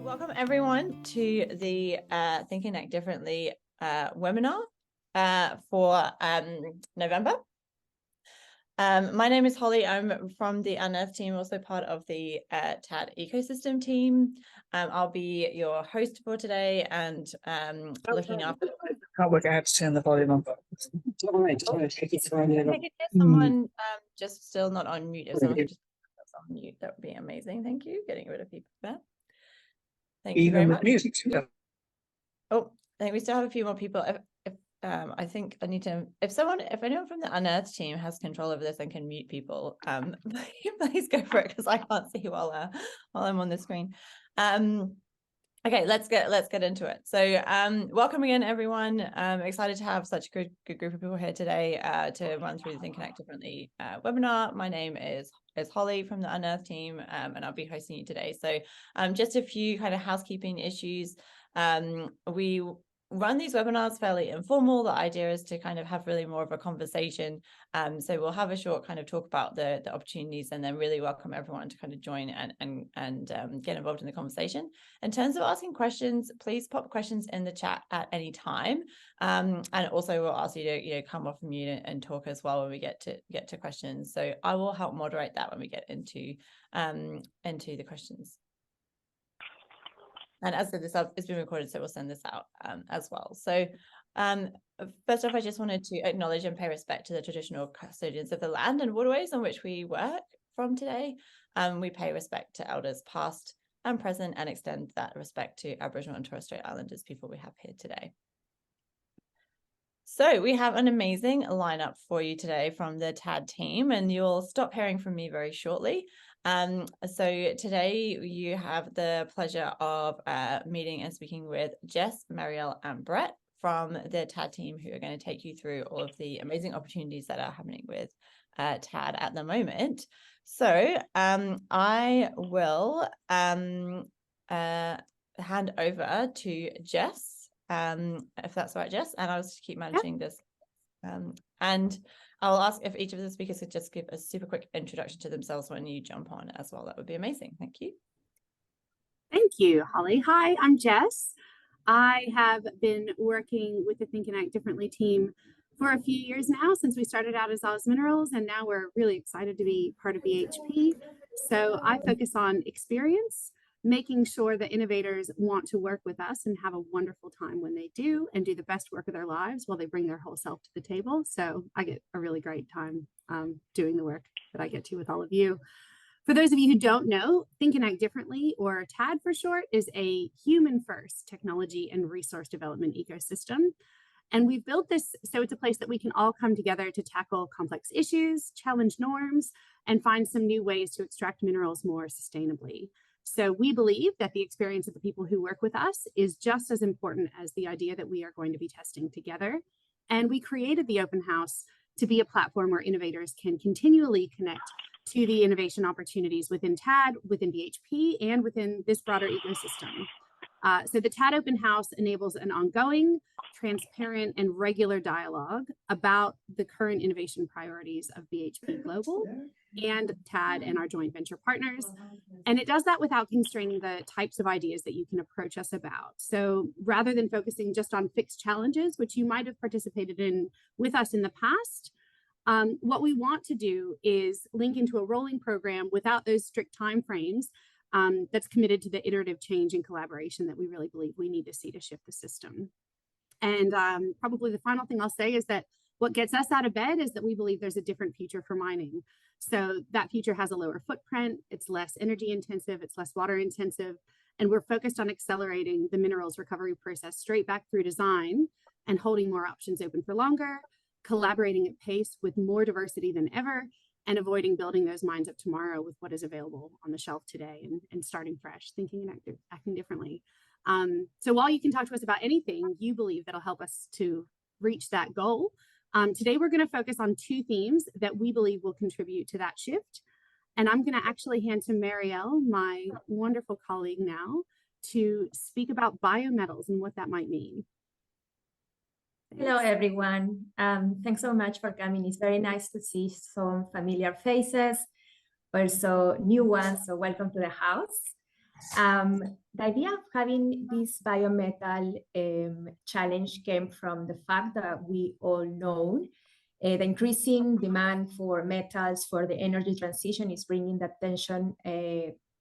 Welcome everyone to the Think and Act Differently webinar for November. My name is Holly. I'm from the Unearth team, also part of the TAD ecosystem team. I'll be your host for today and looking after. Can't work out how to turn the volume on. I could hear someone just still not on mute. If someone could just put us on mute, that would be amazing. Thank you. Getting rid of people there. Thank you very much. Music. Oh, I think we still have a few more people. I think I need to, if anyone from the Unearth team has control over this and can mute people, please go for it, because I can't see while I'm on the screen. Okay, let's get into it. So welcome again, everyone. I'm excited to have such a good group of people here today to run through the Think and Act Differently webinar. My name is Holly from the Unearth team, and I'll be hosting you today. So just a few kind of housekeeping issues. We run these webinars fairly informal. The idea is to kind of have really more of a conversation. So we'll have a short kind of talk about the opportunities, and then really welcome everyone to kind of join and get involved in the conversation. In terms of asking questions, please pop questions in the chat at any time. And also we'll ask you to come off mute and talk as well when we get to questions. So I will help moderate that when we get into the questions. And as I said, this is being recorded, so we'll send this out as well. So first off, I just wanted to acknowledge and pay respect to the traditional custodians of the land and waterways on which we work from today. We pay respect to elders past and present, and extend that respect to Aboriginal and Torres Strait Islanders people we have here today. So we have an amazing lineup for you today from the TAD team, and you'll stop hearing from me very shortly. So today you have the pleasure of meeting and speaking with Jess, Marielle, and Brett from the TAD team, who are going to take you through all of the amazing opportunities that are happening with TAD at the moment. So I will hand over to Jess, if that's all right, Jess, and I'll just keep managing this. And I'll ask if each of the speakers could just give a super quick introduction to themselves when you jump on as well. That would be amazing. Thank you. Thank you, Holly. Hi, I'm Jess. I have been working with the Think and Act Differently team for a few years now, since we started out as Oz Minerals, and now we're really excited to be part of BHP. So I focus on experience, making sure that innovators want to work with us and have a wonderful time when they do, and do the best work of their lives while they bring their whole self to the table. So I get a really great time doing the work that I get to with all of you. For those of you who don't know, Think and Act Differently, or TAD for short, is a human-first technology and resource development ecosystem. And we've built this so it's a place that we can all come together to tackle complex issues, challenge norms, and find some new ways to extract minerals more sustainably. So we believe that the experience of the people who work with us is just as important as the idea that we are going to be testing together. And we created the open house to be a platform where innovators can continually connect to the innovation opportunities within TAD, within BHP, and within this broader ecosystem. So the TAD Open House enables an ongoing, transparent, and regular dialogue about the current innovation priorities of BHP Global and TAD and our joint venture partners. And it does that without constraining the types of ideas that you can approach us about. So rather than focusing just on fixed challenges, which you might have participated in with us in the past, what we want to do is link into a rolling program without those strict timeframes, that's committed to the iterative change and collaboration that we really believe we need to see to shift the system. And probably the final thing I'll say is that what gets us out of bed is that we believe there's a different future for mining. So that future has a lower footprint, it's less energy intensive, it's less water intensive, and we're focused on accelerating the minerals recovery process straight back through design and holding more options open for longer, collaborating at pace with more diversity than ever, and avoiding building those mines of tomorrow with what is available on the shelf today, and starting fresh, thinking and acting differently. So while you can talk to us about anything you believe that'll help us to reach that goal, today we're going to focus on two themes that we believe will contribute to that shift. And I'm going to actually hand to Marielle, my wonderful colleague now, to speak about BioMetals and what that might mean. Hello, everyone. Thanks so much for coming. It's very nice to see some familiar faces, also new ones, so welcome to the house. The idea of having this biometal challenge came from the fact that we all know the increasing demand for metals for the energy transition is bringing the attention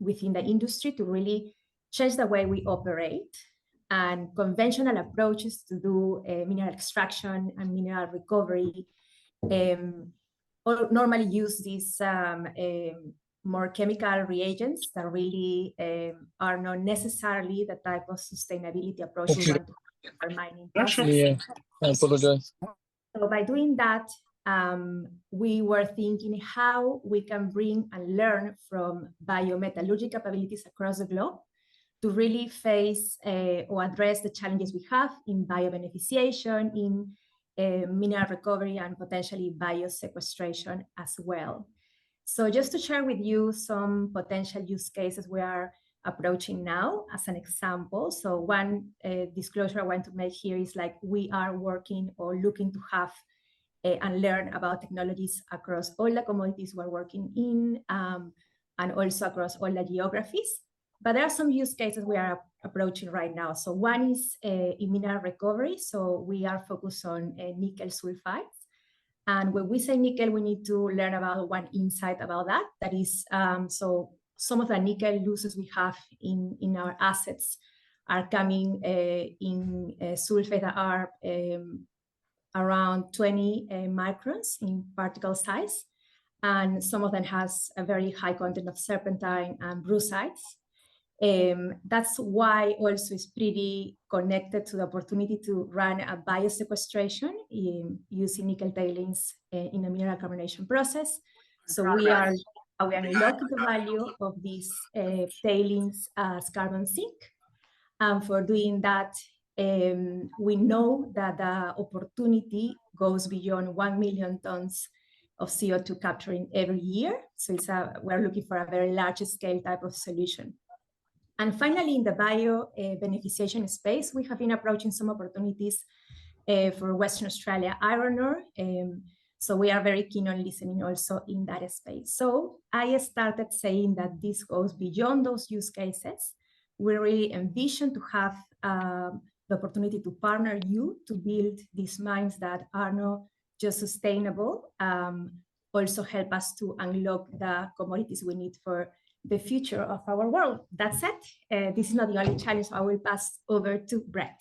within the industry to really change the way we operate. And conventional approaches to do mineral extraction and mineral recovery normally use these more chemical reagents that really are not necessarily the type of sustainability approach we want to have for mining process. Actually, I apologize. So by doing that, we were thinking how we can bring and learn from biometallurgy capabilities across the globe to really face or address the challenges we have in biobeneficiation, in mineral recovery, and potentially biosequestration as well. So just to share with you some potential use cases we are approaching now as an example. So one disclosure I want to make here is like we are working or looking to have and learn about technologies across all the commodities we're working in and also across all the geographies. But there are some use cases we are approaching right now. So one is in mineral recovery. So we are focused on nickel sulfides. And when we say nickel, we need to learn about one insight about that. That is, so some of the nickel losses we have in our assets are coming in sulfate that are around 20 microns in particle size. And some of them has a very high content of serpentine and brucides. That's why also it's pretty connected to the opportunity to run a biosequestration using nickel tailings in a mineral carbonation process. So we are unlocking the value of these tailings as carbon sink. And for doing that, we know that the opportunity goes beyond 1 million tons of CO2 capturing every year. So we're looking for a very large scale type of solution. And finally, in the bio-beneficiation space, we have been approaching some opportunities for Western Australia iron ore. So we are very keen on listening also in that space. So I started saying that this goes beyond those use cases. We really envision to have the opportunity to partner you to build these mines that are not just sustainable, also help us to unlock the commodities we need for the future of our world. That's it. This is not the only challenge, so I will pass over to Brett.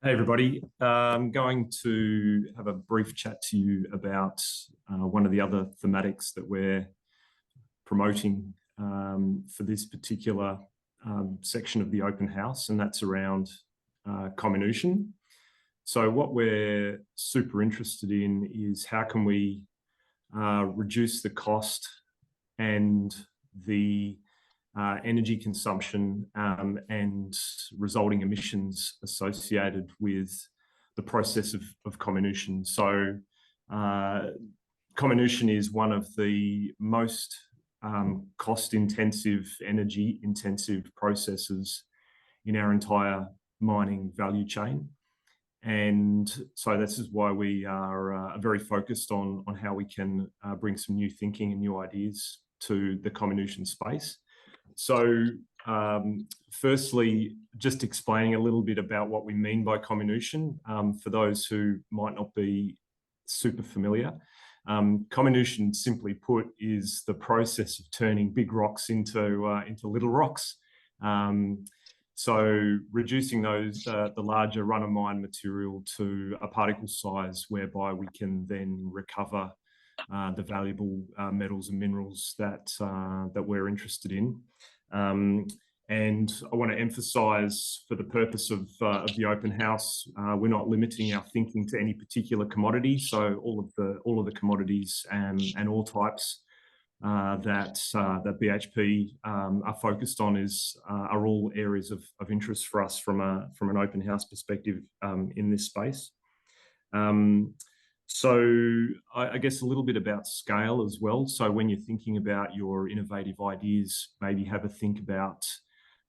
Hey everybody, I'm going to have a brief chat to you about one of the other thematics that we're promoting for this particular section of the open house, and that's around comminution. So what we're super interested in is how can we reduce the cost and the energy consumption and resulting emissions associated with the process of comminution. So comminution is one of the most cost-intensive, energy-intensive processes in our entire mining value chain. And so this is why we are very focused on how we can bring some new thinking and new ideas to the comminution space. So firstly, just explaining a little bit about what we mean by comminution for those who might not be super familiar. Comminution, simply put, is the process of turning big rocks into little rocks. So reducing those, the larger run-of-mine material to a particle size whereby we can then recover the valuable metals and minerals that we're interested in. And I want to emphasize, for the purpose of the open house, we're not limiting our thinking to any particular commodity. So all of the commodities and ore types that BHP are focused on are all areas of interest for us from an open house perspective in this space. So I guess a little bit about scale as well. So when you're thinking about your innovative ideas, maybe have a think about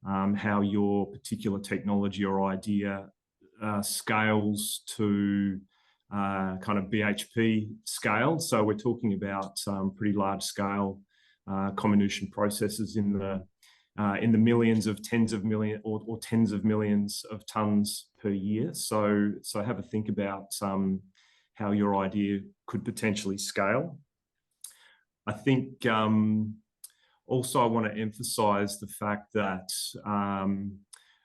how your particular technology or idea scales to kind of BHP scale. So we're talking about pretty large scale comminution processes in the millions of tens of million or tens of millions of tons per year. So have a think about how your idea could potentially scale. I think also I want to emphasize the fact that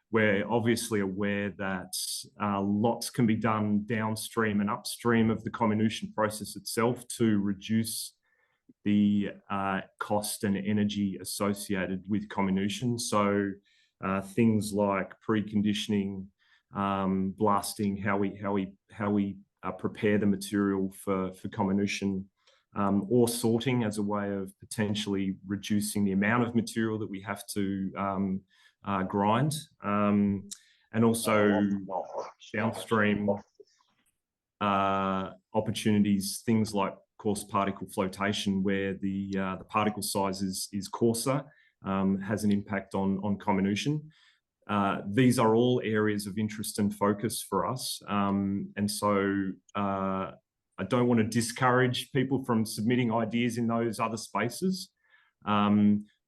we're obviously aware that lots can be done downstream and upstream of the comminution process itself to reduce the cost and energy associated with comminution. So things like preconditioning, blasting, how we prepare the material for comminution, or sorting as a way of potentially reducing the amount of material that we have to grind, and also downstream opportunities, things like coarse particle flotation, where the particle size is coarser, has an impact on comminution. These are all areas of interest and focus for us, and so I don't want to discourage people from submitting ideas in those other spaces.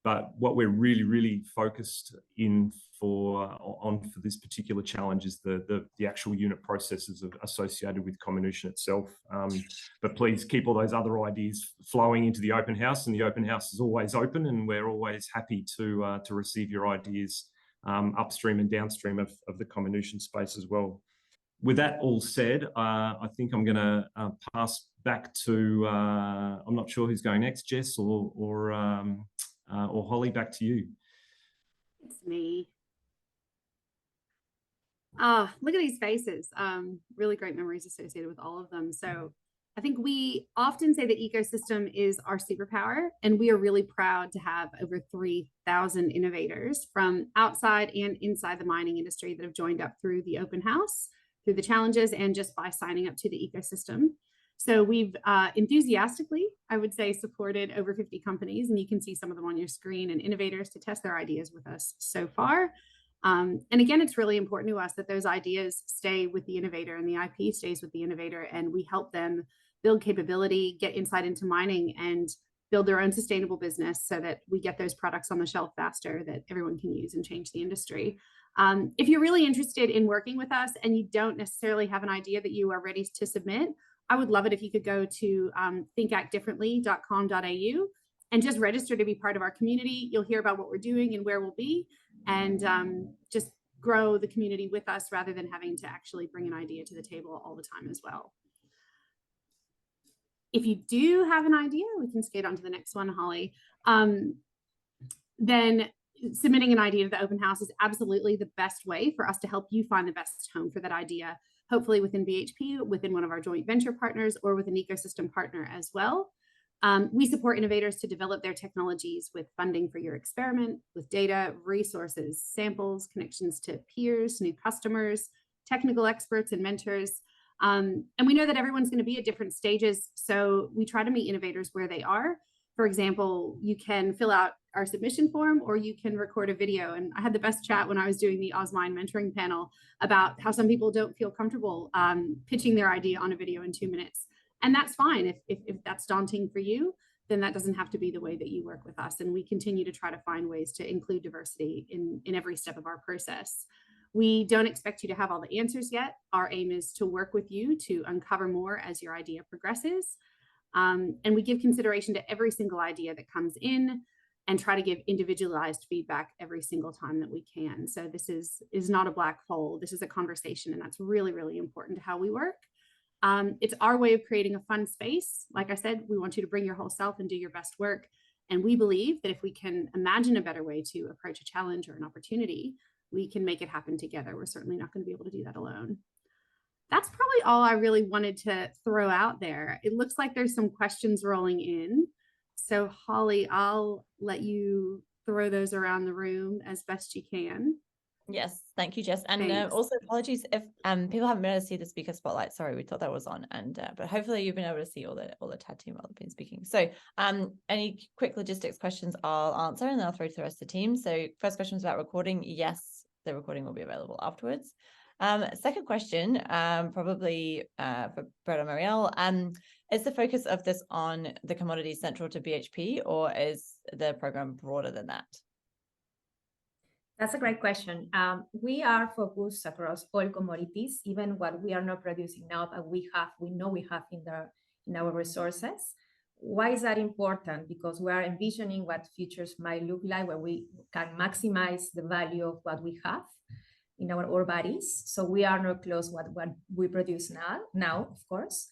But what we're really focused for this particular challenge is the actual unit processes associated with comminution itself. But please keep all those other ideas flowing into the open house, and the open house is always open, and we're always happy to receive your ideas upstream and downstream of the comminution space as well. With that all said, I think I'm going to pass back to, I'm not sure who's going next, Jess or Holly, back to you. It's me. Look at these faces. Really great memories associated with all of them. So I think we often say that ecosystem is our superpower, and we are really proud to have over 3,000 innovators from outside and inside the mining industry that have joined up through the open house, through the challenges, and just by signing up to the ecosystem. So we've enthusiastically, I would say, supported over 50 companies, and you can see some of them on your screen, and innovators to test their ideas with us so far. And again, it's really important to us that those ideas stay with the innovator and the IP stays with the innovator, and we help them build capability, get insight into mining, and build their own sustainable business so that we get those products on the shelf faster that everyone can use and change the industry. If you're really interested in working with us and you don't necessarily have an idea that you are ready to submit, I would love it if you could go to thinkactdifferently.com.au and just register to be part of our community. You'll hear about what we're doing and where we'll be, and just grow the community with us rather than having to actually bring an idea to the table all the time as well. If you do have an idea, we can skate on to the next one, Holly. Then submitting an idea to the open house is absolutely the best way for us to help you find the best home for that idea, hopefully within BHP, within one of our joint venture partners, or with an ecosystem partner as well. We support innovators to develop their technologies with funding for your experiment, with data, resources, samples, connections to peers, new customers, technical experts, and mentors. And we know that everyone's going to be at different stages, so we try to meet innovators where they are. For example, you can fill out our submission form, or you can record a video. And I had the best chat when I was doing the Osmine mentoring panel about how some people don't feel comfortable pitching their idea on a video in 2 minutes. And that's fine. If that's daunting for you, then that doesn't have to be the way that you work with us. And we continue to try to find ways to include diversity in every step of our process. We don't expect you to have all the answers yet. Our aim is to work with you to uncover more as your idea progresses. And we give consideration to every single idea that comes in and try to give individualized feedback every single time that we can. So this is not a black hole. This is a conversation, and that's really, really important to how we work. It's our way of creating a fun space. Like I said, we want you to bring your whole self and do your best work. And we believe that if we can imagine a better way to approach a challenge or an opportunity, we can make it happen together. We're certainly not going to be able to do that alone. That's probably all I really wanted to throw out there. It looks like there's some questions rolling in. So Holly, I'll let you throw those around the room as best you can. Yes, thank you, Jess. And also apologies if people haven't been able to see the speaker spotlight. Sorry, we thought that was on, and but hopefully you've been able to see all the TAD team while they've been speaking. So any quick logistics questions I'll answer, and then I'll throw to the rest of the team. So first question is about recording. Yes, the recording will be available afterwards. Second question, probably for Brett or Marielle. Is the focus of this on the commodity central to BHP, or is the program broader than that? That's a great question. We are focused across all commodities, even what we are not producing now, but we know we have in our resources. Why is that important? Because we are envisioning what futures might look like, where we can maximize the value of what we have in our ore bodies. So we are not close what we produce now, of course.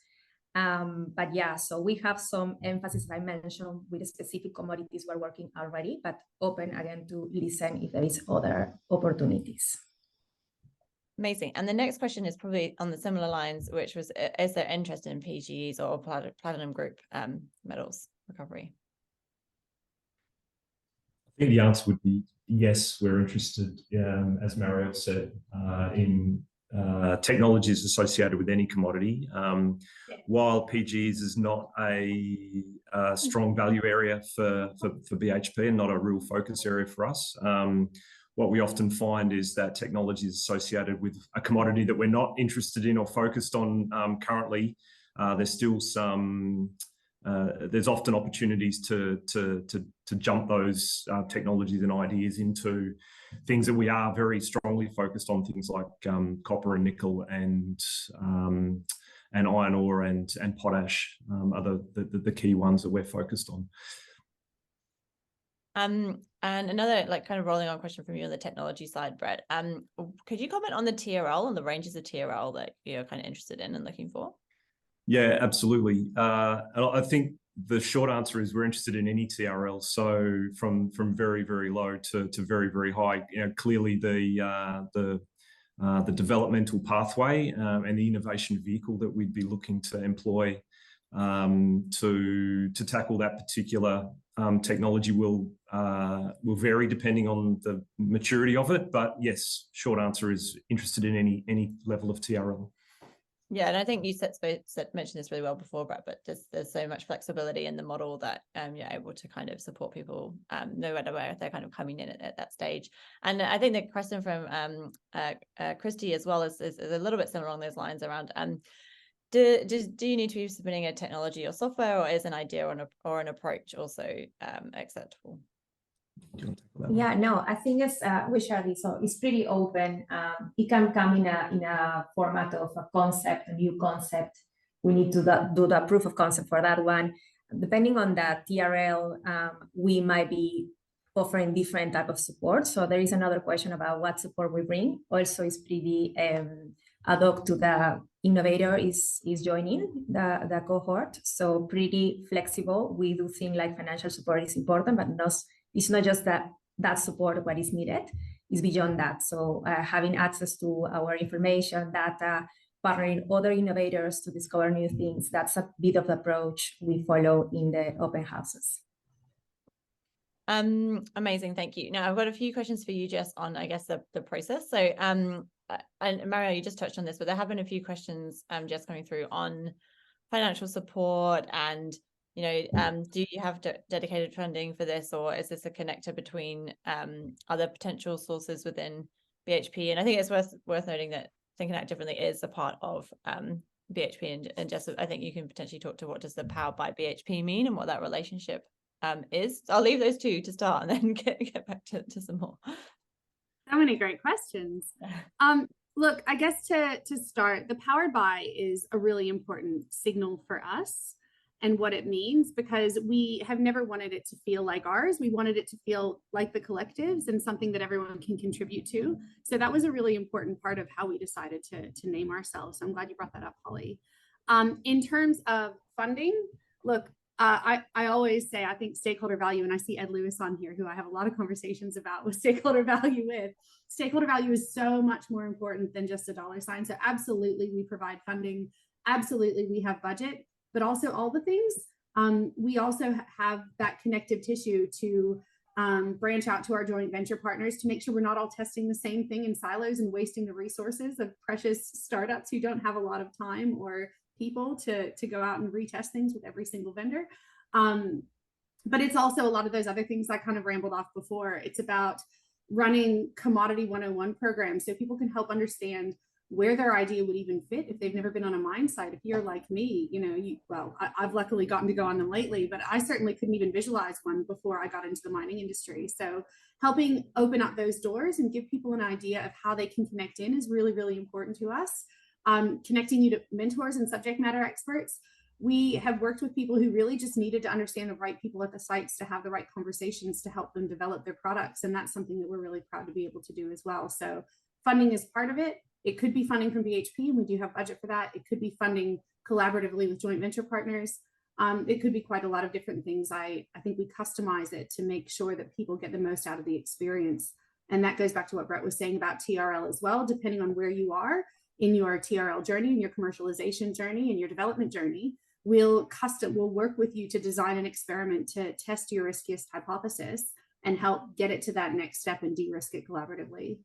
But yeah, so we have some emphasis, I mentioned, with specific commodities we're working already, but open again to listen if there is other opportunities. Amazing. And the next question is probably on the similar lines, which was, is there interest in PGEs or platinum group metals recovery? I think the answer would be yes, we're interested, as Marielle said, in technologies associated with any commodity. While PGEs is not a strong value area for BHP and not a real focus area for us, what we often find is that technology is associated with a commodity that we're not interested in or focused on currently. There's still some, there's often opportunities to jump those technologies and ideas into things that we are very strongly focused on, things like copper and nickel and iron ore and potash are the key ones that we're focused on. And another kind of rolling on question from you on the technology side, Brett. Could you comment on the TRL and the ranges of TRL that you're kind of interested in and looking for? Yeah, absolutely. I think the short answer is we're interested in any TRL. So from very, very low to very, very high. Clearly the developmental pathway and the innovation vehicle that we'd be looking to employ to tackle that particular technology will vary depending on the maturity of it. But yes, short answer is interested in any level of TRL. Yeah, and I think you mentioned this really well before, Brett, but there's so much flexibility in the model that you're able to kind of support people no matter where they're kind of coming in at that stage. And I think the question from Christy as well is a little bit similar along those lines around do you need to be submitting a technology or software, or is an idea or an approach also acceptable? Yeah, no, I think it's we share this, so it's pretty open. It can come in a format of a concept, a new concept. We need to do the proof of concept for that one. Depending on the TRL, we might be offering different type of support. So there is another question about what support we bring. Also, it's pretty ad hoc to the innovator is joining the cohort. So pretty flexible. We do think like financial support is important, but it's not just that support what is needed, is beyond that. So having access to our information, data, partnering other innovators to discover new things, that's a bit of the approach we follow in the open houses. Amazing, thank you. Now I've got a few questions for you, Jess, on I guess the process. So and Mario, you just touched on this, but there have been a few questions just coming through on financial support and do you have dedicated funding for this, or is this a connector between other potential sources within BHP? And I think it's worth noting that Think and Act Differently is a part of BHP, and just I think you can potentially talk to what does the Powered by BHP mean and what that relationship is. So I'll leave those two to start and then get back to some more. So many great questions. Look, I guess to start, the Powered by is a really important signal for us and what it means, because we have never wanted it to feel like ours. We wanted it to feel like the collectives and something that everyone can contribute to. So that was a really important part of how we decided to name ourselves. So I'm glad you brought that up, Holly. In terms of funding, look, I always say, I think stakeholder value, and I see Ed Lewis on here, who I have a lot of conversations about with stakeholder value with. Stakeholder value is so much more important than just a dollar sign. So absolutely, we provide funding. Absolutely, we have budget. But also all the things, we also have that connective tissue to branch out to our joint venture partners to make sure we're not all testing the same thing in silos and wasting the resources of precious startups who don't have a lot of time or people to go out and retest things with every single vendor. But it's also a lot of those other things I kind of rambled off before. It's about running commodity 101 programs so people can help understand where their idea would even fit if they've never been on a mine site. If you're like me, you know, I've luckily gotten to go on them lately, but I certainly couldn't even visualize one before I got into the mining industry. So helping open up those doors and give people an idea of how they can connect in is really, really important to us. Connecting you to mentors and subject matter experts. We have worked with people who really just needed to understand the right people at the sites to have the right conversations to help them develop their products. And that's something that we're really proud to be able to do as well. So funding is part of it. It could be funding from BHP, and we do have budget for that. It could be funding collaboratively with joint venture partners. It could be quite a lot of different things. I think we customize it to make sure that people get the most out of the experience. And that goes back to what Brett was saying about TRL as well. Depending on where you are in your TRL journey, in your commercialization journey, in your development journey, we'll work with you to design an experiment to test your riskiest hypothesis and help get it to that next step and de-risk it collaboratively.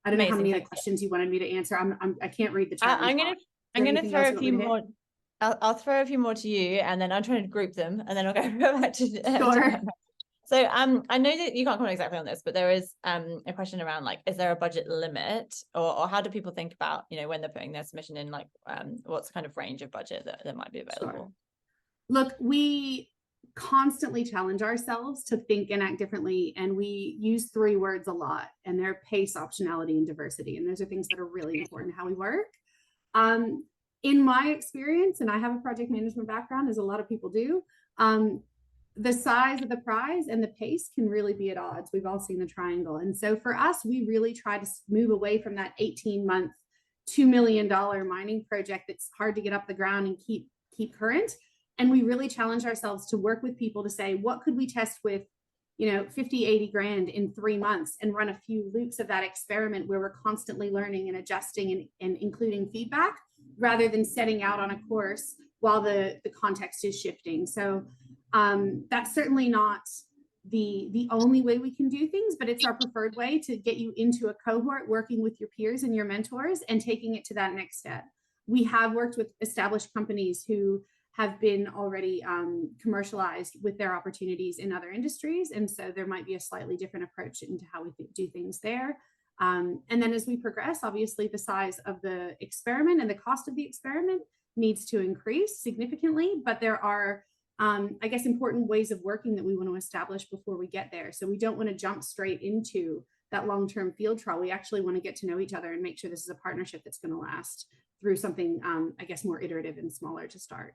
I don't know how many other questions you wanted me to answer. I can't read the chat. I'm gonna throw a few more. I'll throw a few more to you, and then I'm trying to group them, and then I'll go back to. Sure. So I know that you can't comment exactly on this, but there is a question around, like, is there a budget limit, or how do people think about, you know, when they're putting their submission in, like what's the kind of range of budget that might be available? Sure. Look, we constantly challenge ourselves to think and act differently, and we use 3 words a lot, and they're pace, optionality, and diversity. And those are things that are really important in how we work. In my experience, and I have a project management background, as a lot of people do, the size of the prize and the pace can really be at odds. We've all seen the triangle. And so for us, we really try to move away from that 18-month, $2 million mining project that's hard to get up the ground and keep current. And we really challenge ourselves to work with people to say, what could we test with, you know, 50, 80 grand in 3 months, and run a few loops of that experiment where we're constantly learning and adjusting and including feedback, rather than setting out on a course while the context is shifting. So that's certainly not the only way we can do things, but it's our preferred way to get you into a cohort, working with your peers and your mentors and taking it to that next step. We have worked with established companies who have been already commercialized with their opportunities in other industries. And so there might be a slightly different approach into how we do things there. And then as we progress, obviously the size of the experiment and the cost of the experiment needs to increase significantly, but there are I guess, important ways of working that we want to establish before we get there. So we don't want to jump straight into that long-term field trial. We actually want to get to know each other and make sure this is a partnership that's going to last through something, I guess, more iterative and smaller to start.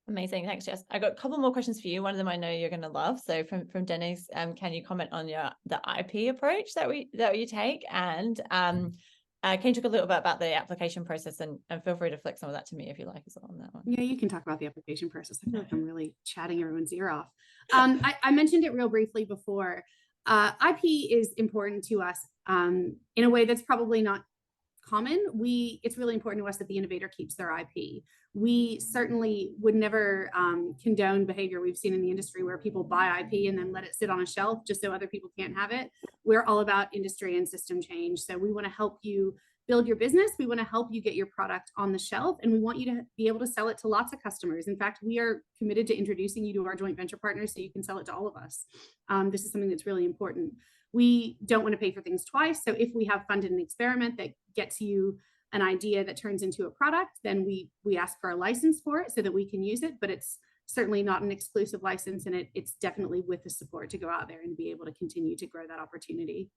Amazing, thanks, Jess. I got a couple more questions for you. One of them I know you're going to love. So from Dennis, can you comment on the IP approach that you take, and can you talk a little bit about the application process, and feel free to flick some of that to me if you like as well on that one. Yeah, you can talk about the application process. I feel like I'm really chatting everyone's ear off. I mentioned it real briefly before. IP is important to us in a way that's probably not common. It's really important to us that the innovator keeps their IP. We certainly would never condone behavior we've seen in the industry where people buy IP and then let it sit on a shelf just so other people can't have it. We're all about industry and system change. So we want to help you build your business. We want to help you get your product on the shelf, and we want you to be able to sell it to lots of customers. In fact, we are committed to introducing you to our joint venture partners so you can sell it to all of us. This is something that's really important. We don't want to pay for things twice. So if we have funded an experiment that gets you an idea that turns into a product, then we ask for a license for it so that we can use it, but it's certainly not an exclusive license, and it's definitely with the support to go out there and be able to continue to grow that opportunity.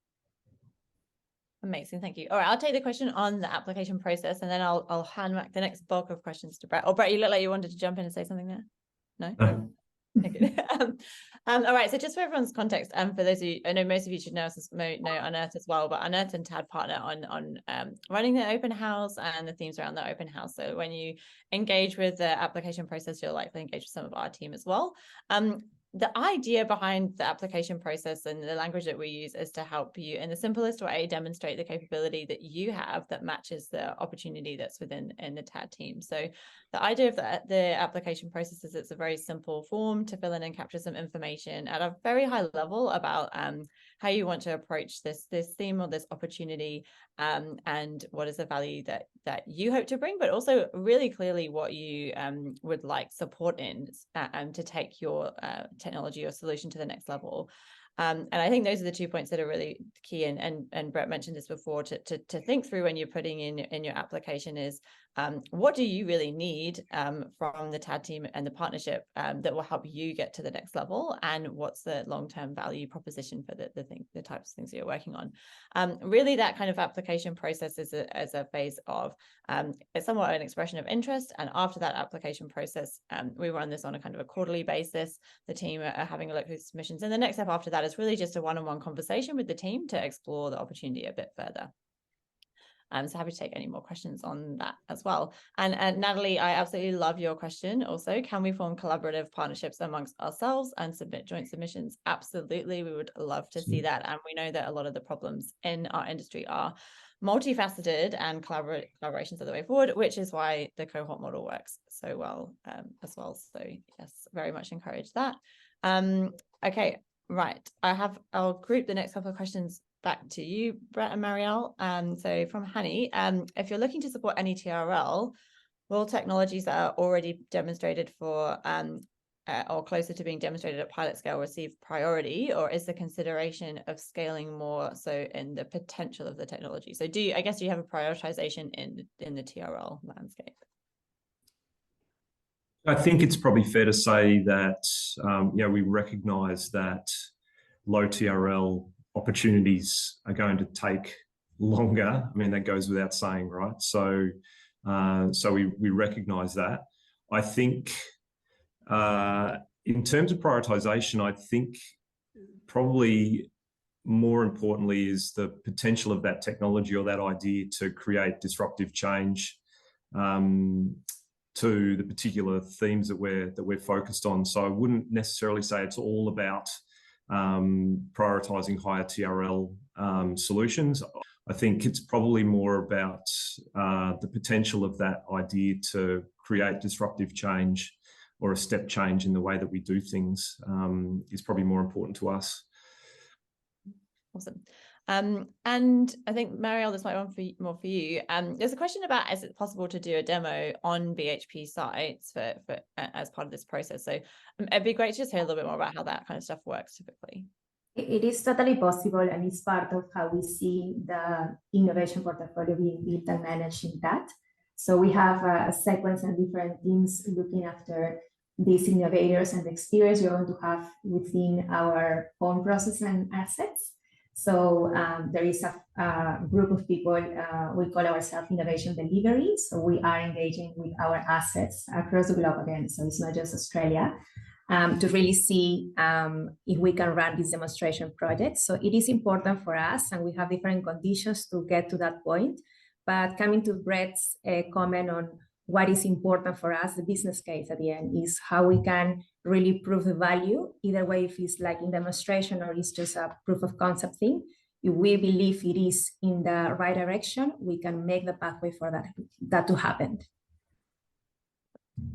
Amazing, thank you. All right, I'll take the question on the application process, and then I'll hand back the next bulk of questions to Brett. Oh, Brett, you look like you wanted to jump in and say something there. No? Okay. All right, so just for everyone's context, for those of you, I know most of you should know Unearthed as well, but Unearthed and TAD partner on running the open house and the themes around the open house. So when you engage with the application process, you'll likely engage with some of our team as well. The idea behind the application process and the language that we use is to help you in the simplest way demonstrate the capability that you have that matches the opportunity that's in the TAD team. So the idea of the application process is it's a very simple form to fill in and capture some information at a very high level about how you want to approach this theme or this opportunity, and what is the value that you hope to bring, but also really clearly what you would like support in to take your technology or solution to the next level. And I think those are the 2 points that are really key. And Brett mentioned this before, to think through when you're putting in your application is, what do you really need from the TAD team and the partnership that will help you get to the next level, and what's the long-term value proposition for the types of things that you're working on. Really, that kind of application process is a phase of it's somewhat an expression of interest, and after that application process, we run this on a kind of a quarterly basis. The team are having a look through submissions, and the next step after that is really just a one-on-one conversation with the team to explore the opportunity a bit further. So happy to take any more questions on that as well. And Natalie, I absolutely love your question also. Can we form collaborative partnerships amongst ourselves and submit joint submissions? Absolutely, we would love to see that. And we know that a lot of the problems in our industry are multifaceted, and collaborations are the way forward, which is why the cohort model works so well as well. So yes, very much encourage that. Okay, right. I'll group the next couple of questions back to you, Brett and Marielle. So from Hani, if you're looking to support any TRL, will technologies that are already demonstrated for or closer to being demonstrated at pilot scale receive priority, or is the consideration of scaling more so in the potential of the technology? So do you have a prioritization in the TRL landscape? I think it's probably fair to say that we recognize that low TRL opportunities are going to take longer. I mean, that goes without saying, right? So we recognize that. I think in terms of prioritization, I think probably more importantly is the potential of that technology or that idea to create disruptive change to the particular themes that we're focused on. So I wouldn't necessarily say it's all about prioritizing higher TRL solutions. I think it's probably more about the potential of that idea to create disruptive change or a step change in the way that we do things is probably more important to us. Awesome. And I think, Marielle, this might be more for you. There's a question about, is it possible to do a demo on BHP sites for as part of this process? So it'd be great to just hear a little bit more about how that kind of stuff works typically. It is totally possible, and it's part of how we see the innovation portfolio being built and managed in that. So we have a sequence and different teams looking after these innovators and the experience we're going to have within our own process and assets. So there is a group of people, we call ourselves innovation delivery. So we are engaging with our assets across the globe again. So it's not just Australia, to really see if we can run these demonstration projects. So it is important for us, and we have different conditions to get to that point. But coming to Brett's comment on what is important for us, the business case at the end is how we can really prove the value, either way, if it's like in demonstration or it's just a proof of concept thing. If we believe it is in the right direction, we can make the pathway for that to happen.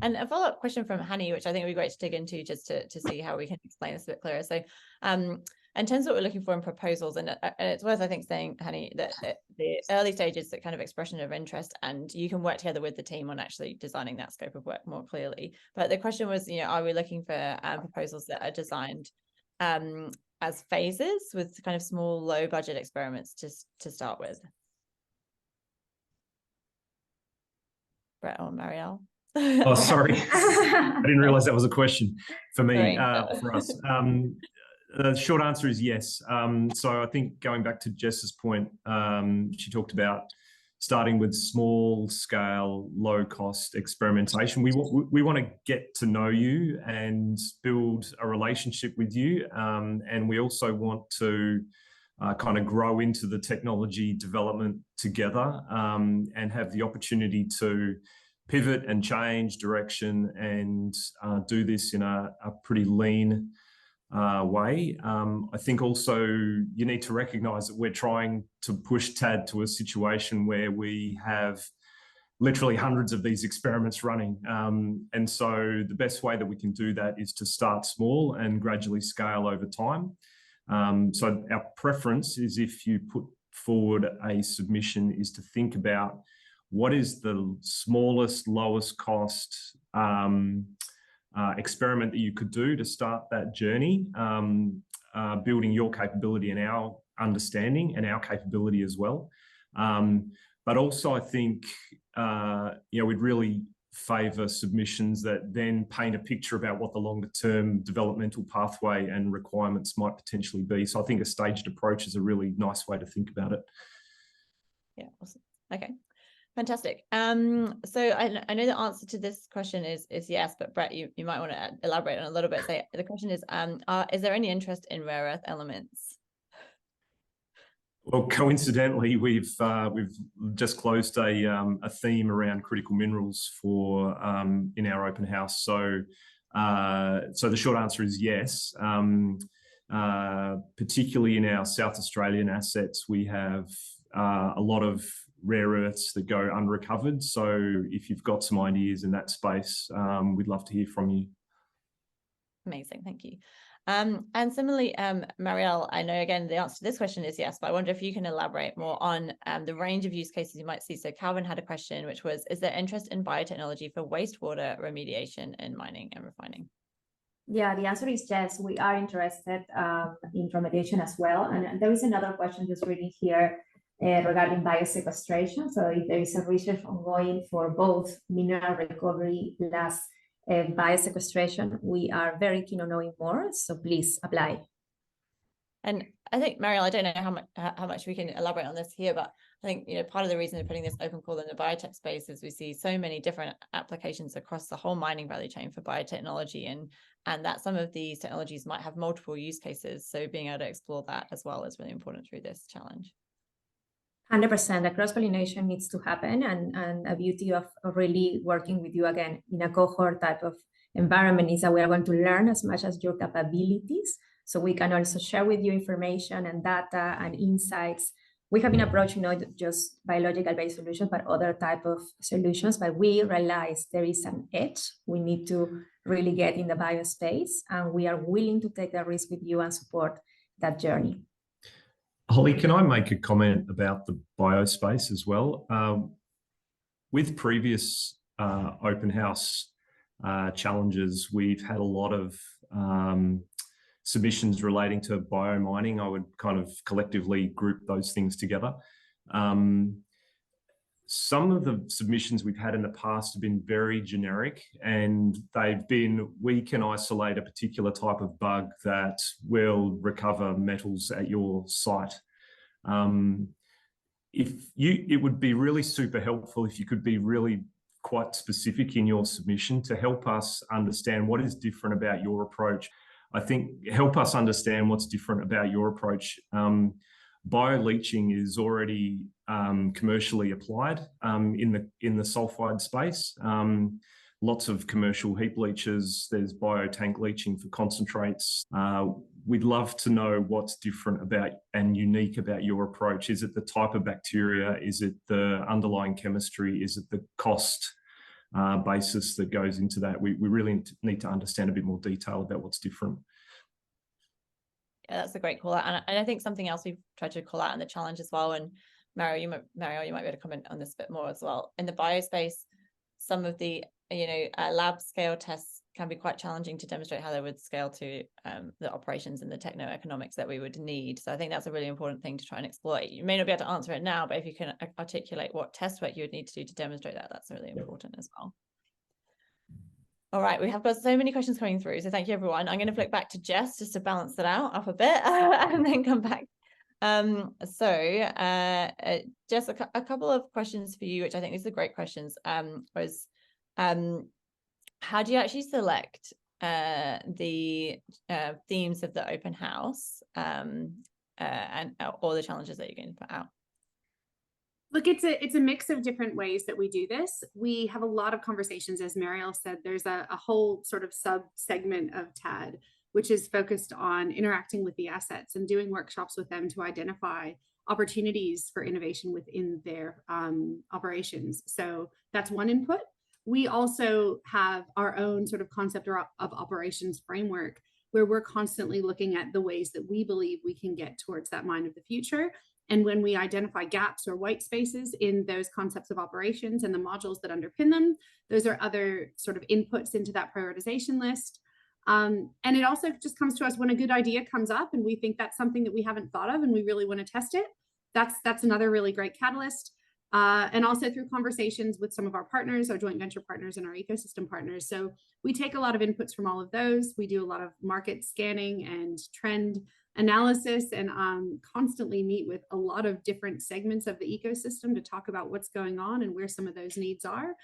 And a follow-up question from Hani, which I think would be great to dig into just to see how we can explain this a bit clearer. So in terms of what we're looking for in proposals, and it's worth, I think, saying, Hani, that the early stages, that kind of expression of interest, and you can work together with the team on actually designing that scope of work more clearly. But the question was, are we looking for proposals that are designed as phases with kind of small, low budget experiments to start with? Brett or Marielle? Oh, sorry. I didn't realize that was a question for me, for us. The short answer is yes. So I think going back to Jess's point, she talked about starting with small scale, low cost experimentation. We want to get to know you and build a relationship with you. And we also want to kind of grow into the technology development together and have the opportunity to pivot and change direction and do this in a pretty lean way. I think also you need to recognise that we're trying to push TAD to a situation where we have literally hundreds of these experiments running. And so the best way that we can do that is to start small and gradually scale over time. So our preference is, if you put forward a submission, is to think about what is the smallest, lowest cost experiment that you could do to start that journey. building your capability and our understanding and our capability as well. But also, I think we'd really favour submissions that then paint a picture about what the longer term developmental pathway and requirements might potentially be. So I think a staged approach is a really nice way to think about it. Yeah, awesome. Okay, fantastic. So I know the answer to this question is yes, but Brett, you might want to elaborate on it a little bit. So the question is there any interest in rare earth elements? Well, coincidentally, we've just closed a theme around critical minerals for in our open house. So the short answer is yes. Particularly in our South Australian assets, we have a lot of rare earths that go unrecovered. So if you've got some ideas in that space, we'd love to hear from you. Amazing, thank you. And similarly, Marielle, I know again the answer to this question is yes, but I wonder if you can elaborate more on the range of use cases you might see. So Calvin had a question, which was, is there interest in biotechnology for wastewater remediation in mining and refining? Yeah, the answer is yes. We are interested in remediation as well. And there is another question just reading here regarding biosequestration. So if there is a research ongoing for both mineral recovery plus biosequestration, we are very keen on knowing more. So please apply. And I think, Marielle, I don't know how much we can elaborate on this here, but I think part of the reason we're putting this open call in the biotech space is we see so many different applications across the whole mining value chain for biotechnology, and that some of these technologies might have multiple use cases. So being able to explore that as well is really important through this challenge. 100%. The cross-pollination needs to happen, and a beauty of really working with you again in a cohort type of environment is that we are going to learn as much as your capabilities, so we can also share with you information and data and insights. We have been approaching not just biological-based solutions, but other type of solutions, but we realize there is an edge we need to really get in the biospace, and we are willing to take the risk with you and support that journey. Holly, can I make a comment about the biospace as well? With previous open house challenges, we've had a lot of submissions relating to biomining. I would kind of collectively group those things together. Some of the submissions we've had in the past have been very generic, and they've been, we can isolate a particular type of bug that will recover metals at your site. It would be really super helpful if you could be really quite specific in your submission to help us understand what is different about your approach. I think help us understand what's different about your approach. Bioleaching is already commercially applied in the sulfide space. Lots of commercial heap leachers. There's biotank leaching for concentrates. We'd love to know what's different about and unique about your approach. Is it the type of bacteria? Is it the underlying chemistry? Is it the cost basis that goes into that? We really need to understand a bit more detail about what's different. Yeah, that's a great call out. And I think something else we've tried to call out in the challenge as well, and Marielle, you might be able to comment on this a bit more as well. In the biospace, some of the lab scale tests can be quite challenging to demonstrate how they would scale to the operations and the techno-economics that we would need. So I think that's a really important thing to try and exploit. You may not be able to answer it now, but if you can articulate what test work you would need to do to demonstrate that, that's really important as well. All right, we have got so many questions coming through, so thank you, everyone. I'm going to flick back to Jess just to balance that out up a bit and then come back. Jess, a couple of questions for you, which I think these are great questions. How do you actually select the themes of the open house and all the challenges that you're going to put out? Look, it's a mix of different ways that we do this. We have a lot of conversations, as Marielle said. There's a whole sort of sub-segment of TAD, which is focused on interacting with the assets and doing workshops with them to identify opportunities for innovation within their operations. So that's one input. We also have our own sort of concept of operations framework, where we're constantly looking at the ways that we believe we can get towards that mine of the future. And when we identify gaps or white spaces in those concepts of operations and the modules that underpin them, those are other sort of inputs into that prioritization list. And it also just comes to us when a good idea comes up and we think that's something that we haven't thought of and we really want to test it. That's another really great catalyst. And also through conversations with some of our partners, our joint venture partners, and our ecosystem partners. So we take a lot of inputs from all of those. We do a lot of market scanning and trend analysis, and constantly meet with a lot of different segments of the ecosystem to talk about what's going on and where some of those needs are.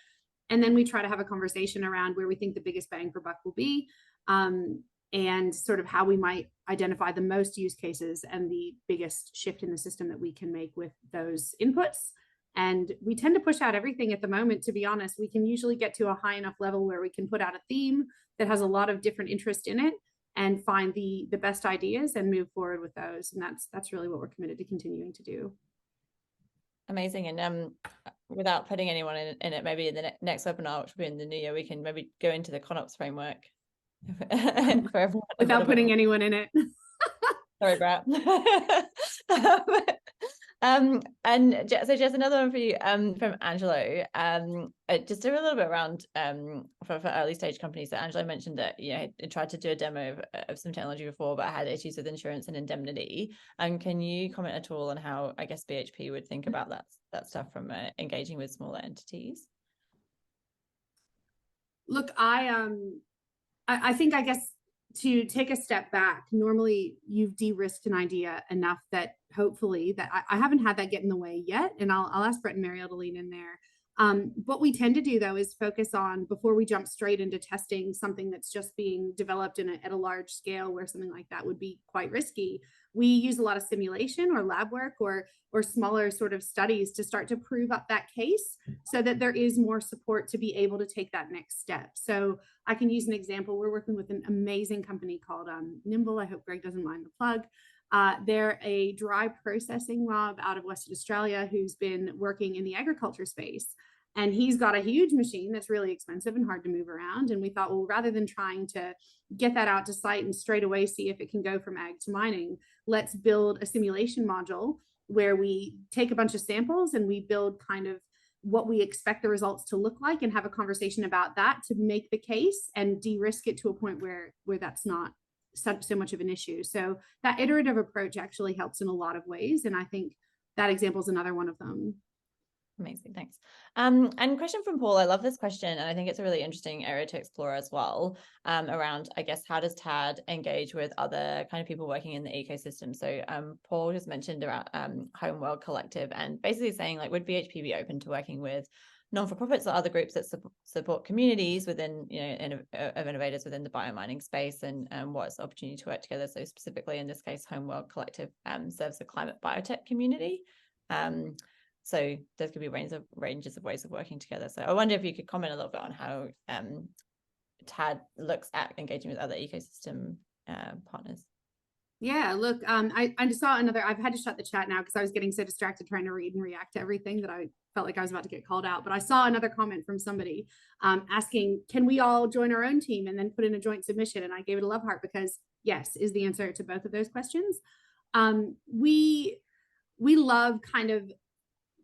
And then we try to have a conversation around where we think the biggest bang for buck will be, and sort of how we might identify the most use cases and the biggest shift in the system that we can make with those inputs. And we tend to push out everything at the moment, to be honest. We can usually get to a high enough level where we can put out a theme that has a lot of different interest in it and find the best ideas and move forward with those. And that's really what we're committed to continuing to do. Amazing. And without putting anyone in it, maybe in the next webinar, which will be in the new year, we can maybe go into the ConOps framework for everyone. Without putting anyone in it. Sorry, Brett. And so just another one for you from Angelo. Just a little bit around for early stage companies. So Angelo mentioned that it tried to do a demo of some technology before, but had issues with insurance and indemnity. And can you comment at all on how, I guess, BHP would think about that stuff from engaging with smaller entities? Look, I think, I guess, to take a step back, normally you've de-risked an idea enough that hopefully that I haven't had that get in the way yet. And I'll ask Brett and Marielle to lean in there. What we tend to do though is focus on, before we jump straight into testing something that's just being developed at a large scale where something like that would be quite risky, we use a lot of simulation or lab work or smaller sort of studies to start to prove up that case so that there is more support to be able to take that next step. So I can use an example. We're working with an amazing company called Nimble. I hope Greg doesn't mind the plug. They're a dry processing lab out of Western Australia who's been working in the agriculture space. And he's got a huge machine that's really expensive and hard to move around. And we thought, well, rather than trying to get that out to site and straight away see if it can go from ag to mining, let's build a simulation module where we take a bunch of samples and we build kind of what we expect the results to look like and have a conversation about that to make the case and de-risk it to a point where that's not so much of an issue. So that iterative approach actually helps in a lot of ways. And I think that example is another one of them. Amazing, thanks. And question from Paul. I love this question, and I think it's a really interesting area to explore as well, around, I guess, how does TAD engage with other kind of people working in the ecosystem? So Paul just mentioned about Homeworld Collective, and basically saying, like, would BHP be open to working with non-for-profits or other groups that support communities within, of innovators within the biomining space, and what's the opportunity to work together? So specifically in this case, Homeworld Collective serves the climate biotech community. So there's going to be ranges of ways of working together. So I wonder if you could comment a little bit on how TAD looks at engaging with other ecosystem partners. Yeah, look, I just saw another, I've had to shut the chat now because I was getting so distracted trying to read and react to everything that I felt like I was about to get called out. But I saw another comment from somebody asking, can we all join our own team and then put in a joint submission? And I gave it a love heart because yes, is the answer to both of those questions. We love kind of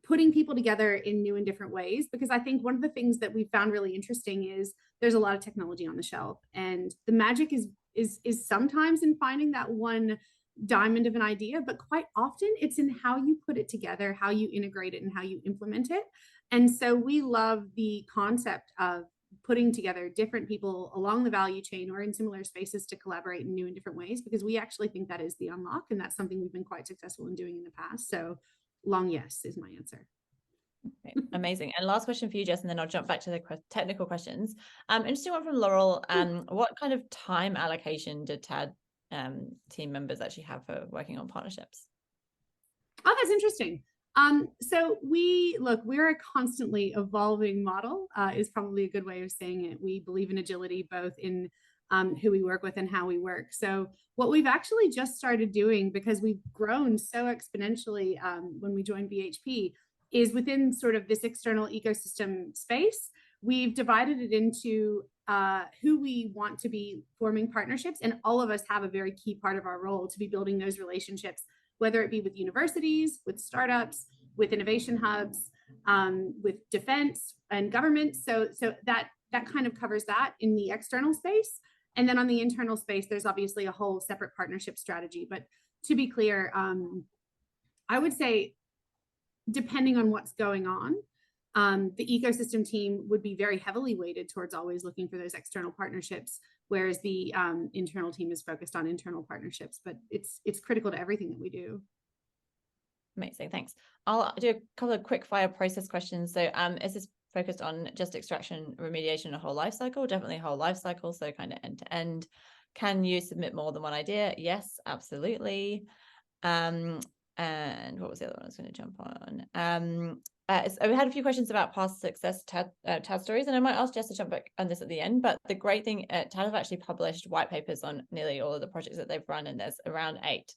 putting people together in new and different ways, because I think one of the things that we found really interesting is there's a lot of technology on the shelf, and the magic is sometimes in finding that one diamond of an idea, but quite often it's in how you put it together, how you integrate it, and how you implement it. And so we love the concept of putting together different people along the value chain or in similar spaces to collaborate in new and different ways, because we actually think that is the unlock, and that's something we've been quite successful in doing in the past. So long yes is my answer. Okay, amazing. And last question for you, Jess, and then I'll jump back to the technical questions. Interesting one from Laurel. What kind of time allocation did TAD team members actually have for working on partnerships? Oh, that's interesting. So we're a constantly evolving model, is probably a good way of saying it. We believe in agility, both in who we work with and how we work. So what we've actually just started doing, because we've grown so exponentially when we joined BHP, is within sort of this external ecosystem space, we've divided it into who we want to be forming partnerships. And all of us have a very key part of our role to be building those relationships, whether it be with universities, with startups, with innovation hubs, with defense and government. So that kind of covers that in the external space. And then on the internal space, there's obviously a whole separate partnership strategy. But to be clear, I would say, depending on what's going on, the ecosystem team would be very heavily weighted towards always looking for those external partnerships, whereas the internal team is focused on internal partnerships. But it's critical to everything that we do. Amazing, thanks. I'll do a couple of quick fire process questions. So is this focused on just extraction, remediation, a whole life cycle? Definitely a whole life cycle, so kind of end to end. Can you submit more than one idea? Yes, absolutely. And what was the other one I was going to jump on? So we had a few questions about past success TAD stories, and I might ask Jess to jump back on this at the end. But the great thing, TAD have actually published white papers on nearly all of the projects that they've run, and there's around 8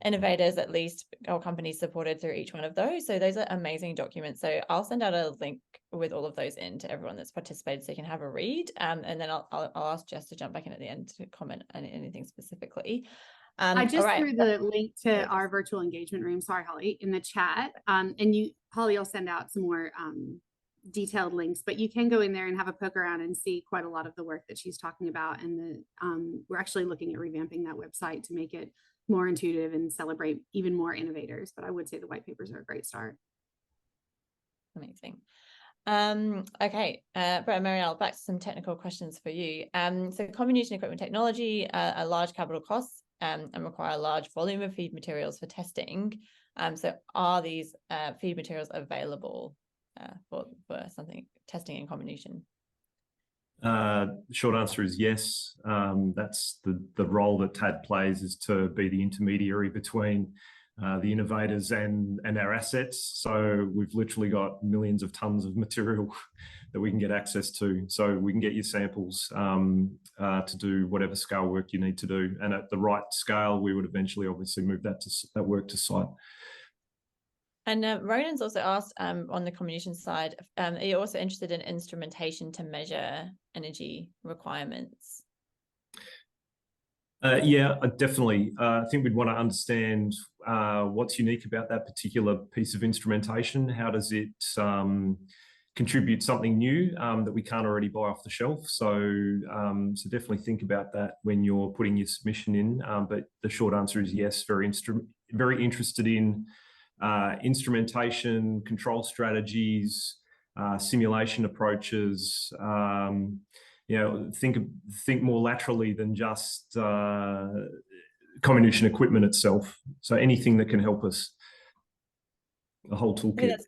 innovators at least, or companies supported through each one of those. So those are amazing documents. So I'll send out a link with all of those in to everyone that's participated, so you can have a read. And then I'll ask Jess to jump back in at the end to comment on anything specifically. I just threw the link to our virtual engagement room, sorry, Holly, in the chat. And Holly will send out some more detailed links, but you can go in there and have a poke around and see quite a lot of the work that she's talking about. And we're actually looking at revamping that website to make it more intuitive and celebrate even more innovators. But I would say the white papers are a great start. Amazing. Okay, Brett and Marielle, back to some technical questions for you. So Comminution equipment technology, a large capital costs and require a large volume of feed materials for testing. So are these feed materials available for something testing in Comminution? Short answer is yes. That's the role that TAD plays, is to be the intermediary between the innovators and our assets. So we've literally got millions of tons of material that we can get access to. So we can get you samples to do whatever scale work you need to do. And at the right scale, we would eventually obviously move that work to site. And Ronan's also asked on the Comminution side, are you also interested in instrumentation to measure energy requirements? Yeah, definitely. I think we'd want to understand what's unique about that particular piece of instrumentation. How does it contribute something new that we can't already buy off the shelf? So definitely think about that when you're putting your submission in. But the short answer is yes, very interested in instrumentation, control strategies, simulation approaches. Think more laterally than just Comminution equipment itself. So anything that can help us, the whole toolkit. That's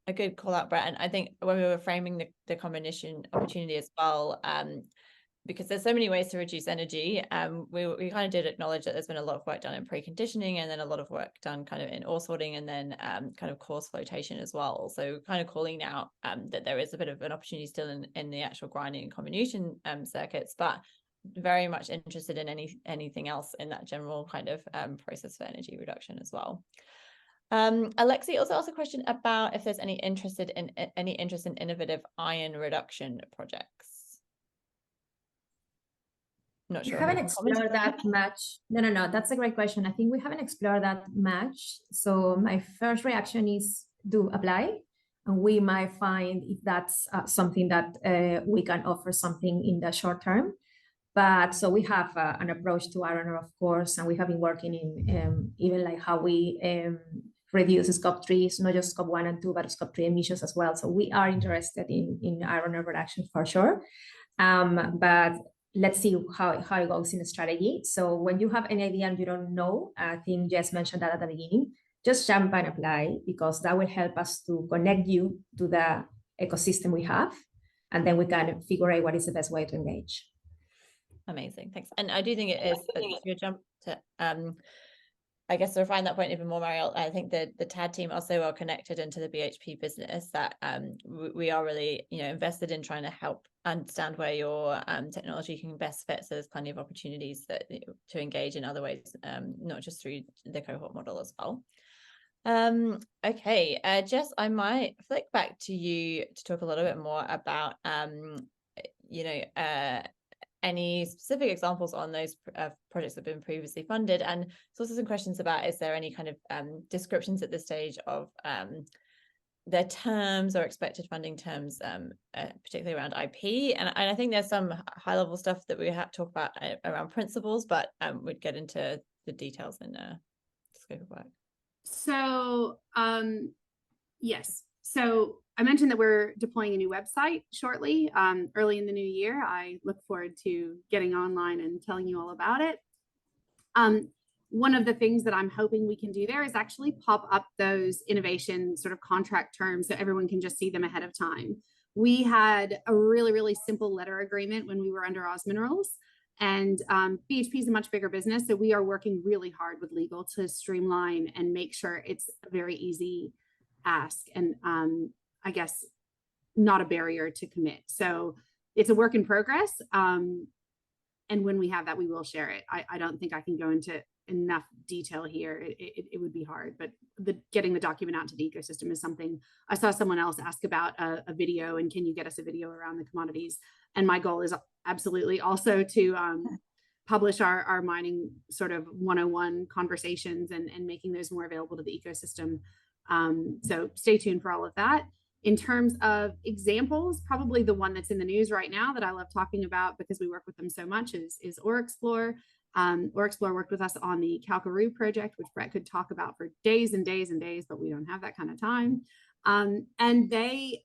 a good call out, Brett. And I think when we were framing the Comminution opportunity as well, because there's so many ways to reduce energy, we kind of did acknowledge that there's been a lot of work done in preconditioning, and then a lot of work done kind of in ore sorting, and then kind of coarse flotation as well. So kind of calling out that there is a bit of an opportunity still in the actual grinding and comminution circuits, but very much interested in anything else in that general kind of process for energy reduction as well. Alexi also asked a question about if there's any interest in innovative iron reduction projects. Not sure. We haven't explored that much. No, that's a great question. I think we haven't explored that much. So my first reaction is to apply, and we might find if that's something that we can offer something in the short term. But so we have an approach to iron ore, of course, and we have been working in even like how we reduce Scope 3, so not just Scope 1 and 2, but Scope 3 emissions as well. So we are interested in iron ore reduction for sure. But let's see how it goes in the strategy. So when you have an idea and you don't know, I think Jess mentioned that at the beginning, just jump and apply, because that will help us to connect you to the ecosystem we have, and then we can figure out what is the best way to engage. Amazing, thanks. And I do think it is a good jump to I guess to refine that point even more, Marielle. I think the TAD team are so well connected into the BHP business that we are really invested in trying to help understand where your technology can best fit. So there's plenty of opportunities to engage in other ways, not just through the cohort model as well. Okay, Jess, I might flick back to you to talk a little bit more about any specific examples on those projects that have been previously funded, and there's also some questions about, is there any kind of descriptions at this stage of their terms or expected funding terms, particularly around IP. And I think there's some high level stuff that we have to talk about around principles, but we'd get into the details in scope of work. So, yes. So I mentioned that we're deploying a new website shortly, early in the new year. I look forward to getting online and telling you all about it. One of the things that I'm hoping we can do there is actually pop up those innovation sort of contract terms so everyone can just see them ahead of time. We had a really, really simple letter agreement when we were under Oz Minerals, and BHP is a much bigger business. So we are working really hard with legal to streamline and make sure it's a very easy ask and I guess not a barrier to commit. So it's a work in progress. And when we have that, we will share it. I don't think I can go into enough detail here. It would be hard, but getting the document out to the ecosystem is something. I saw someone else ask about a video, and can you get us a video around the commodities? And my goal is absolutely also to publish our mining sort of 101 conversations and making those more available to the ecosystem. So stay tuned for all of that. In terms of examples, probably the one that's in the news right now that I love talking about because we work with them so much is ORExplore. ORExplore worked with us on the Kalkaroo project, which Brett could talk about for days and days and days, but we don't have that kind of time. And they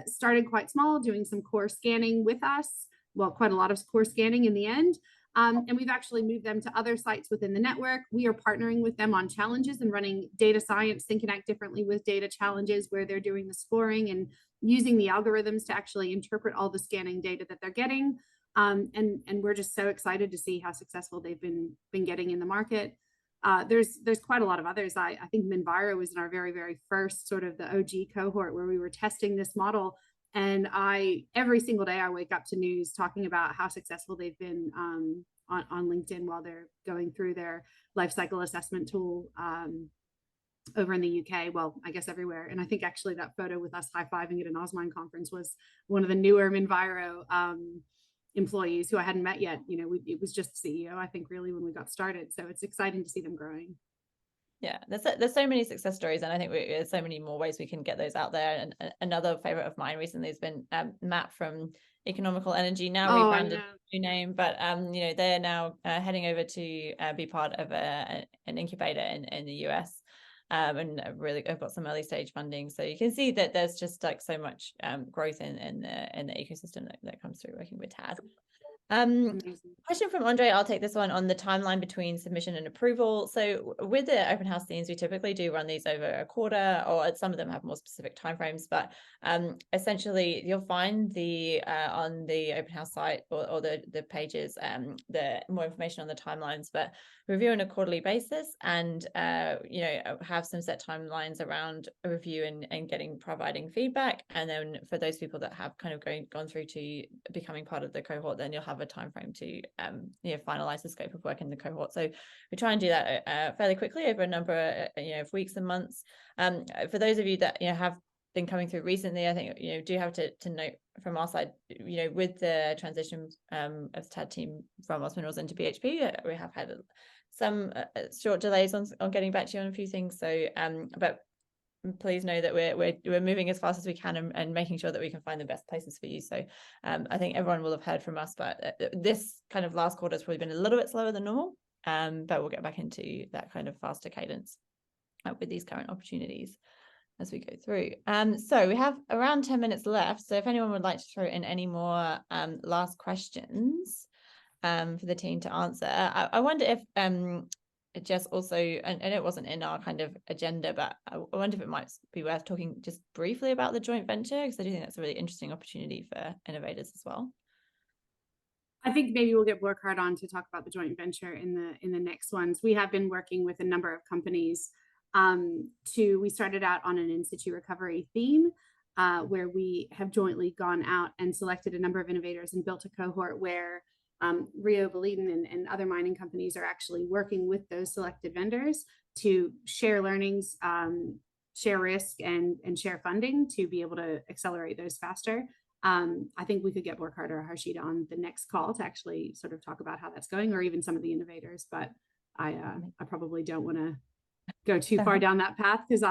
started quite small, doing some core scanning with us. Well, quite a lot of core scanning in the end. And we've actually moved them to other sites within the network. We are partnering with them on challenges and running data science, Think and Act Differently with data challenges where they're doing the scoring and using the algorithms to actually interpret all the scanning data that they're getting. And we're just so excited to see how successful they've been getting in the market. There's quite a lot of others. I think Minviro was in our very, very first sort of the OG cohort where we were testing this model. And every single day I wake up to news talking about how successful they've been on LinkedIn while they're going through their life cycle assessment tool over in the UK. Well, I guess everywhere. And I think actually that photo with us high-fiving at an Osmine conference was one of the newer Minviro employees who I hadn't met yet. You know, it was just the CEO, I think, really when we got started. So it's exciting to see them growing. Yeah, there's so many success stories, and I think there's so many more ways we can get those out there. And another favorite of mine recently has been Matt from Economical Energy, now rebranded new name, but you know, they're now heading over to be part of an incubator in the US, and really I've got some early stage funding. So you can see that there's just like so much growth in the ecosystem that comes through working with TAD. Question from Andre, I'll take this one on the timeline between submission and approval. So with the open house themes, we typically do run these over a quarter, or some of them have more specific timeframes, but essentially you'll find the on the open house site or the pages the more information on the timelines, but review on a quarterly basis, and you know, have some set timelines around a review and providing feedback. And then for those people that have kind of gone through to becoming part of the cohort, then you'll have a time frame to you know, finalize the scope of work in the cohort. So we try and do that fairly quickly over a number of weeks and months. For those of you that have been coming through recently, I think do have to note from our side, with the transition of the TAD team from Oz Minerals into BHP, we have had some short delays on getting back to you on a few things. So but please know that we're moving as fast as we can and making sure that we can find the best places for you. So I think everyone will have heard from us, but this kind of last quarter has probably been a little bit slower than normal, but we'll get back into that kind of faster cadence with these current opportunities as we go through. So we have around 10 minutes left, so if anyone would like to throw in any more last questions for the team to answer. I wonder if Jess also, and it wasn't in our kind of agenda, but I wonder if it might be worth talking just briefly about the joint venture, because I do think that's a really interesting opportunity for innovators as well. I think maybe we'll get Burkhard on to talk about the joint venture in the next ones. We have been working with a number of companies. We started out on an in-situ recovery theme, where we have jointly gone out and selected a number of innovators and built a cohort where Rio, Boliden, and other mining companies are actually working with those selected vendors to share learnings, share risk, and share funding to be able to accelerate those faster. I think we could get Burkhard or Harshita on the next call to actually sort of talk about how that's going, or even some of the innovators, but I probably don't want to go too far down that path, because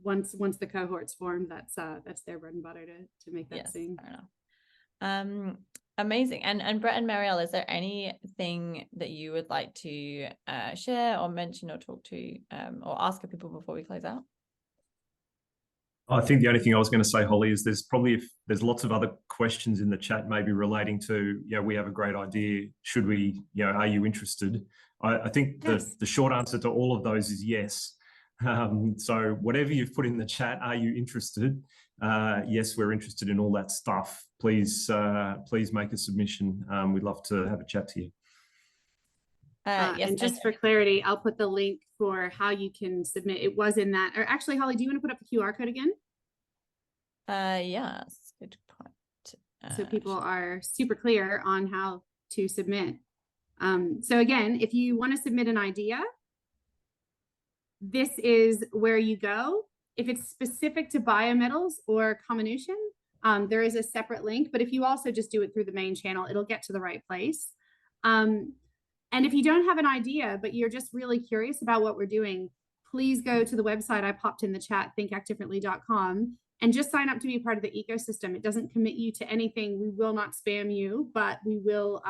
once the cohorts form, that's their bread and butter to make that Yes, sing. fair enough. Amazing. And Brett and Marielle, is there anything that you would like to share or mention or talk to or ask of people before we close out? I think the only thing I was going to say, Holly, is there's lots of other questions in the chat, maybe relating to, we have a great idea. Should we, are you interested? I think Yes. the short answer to all of those is yes. So whatever you've put in the chat, are you interested? Yes, we're interested in all that stuff. Please make a submission. We'd love to have a chat to you. Yes, and just for clarity, I'll put the link for how you can submit. It was in that, or actually, Holly, do you want to put up the QR code again? Yes, good point. So people are super clear on how to submit. So again, if you want to submit an idea, this is where you go. If it's specific to BioMetals or Comminution, there is a separate link, but if you also just do it through the main channel, it'll get to the right place. And if you don't have an idea, but you're just really curious about what we're doing, please go to the website I popped in the chat, thinkactdifferently.com, and just sign up to be part of the ecosystem. It doesn't commit you to anything. We will not spam you, but we will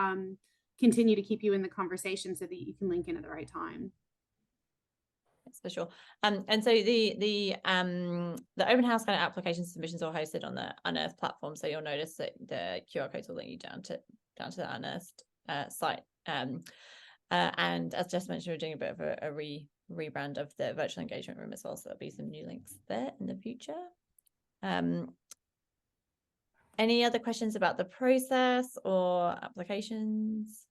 continue to keep you in the conversation so that you can link in at the right time. Yes, for sure. And so the open house kind of application submissions are hosted on the Unearth platform. So you'll notice that the QR codes will link you down to the Unearth site. And as Jess mentioned, we're doing a bit of a rebrand of the virtual engagement room as well. So there'll be some new links there in the future. Any other questions about the process or applications?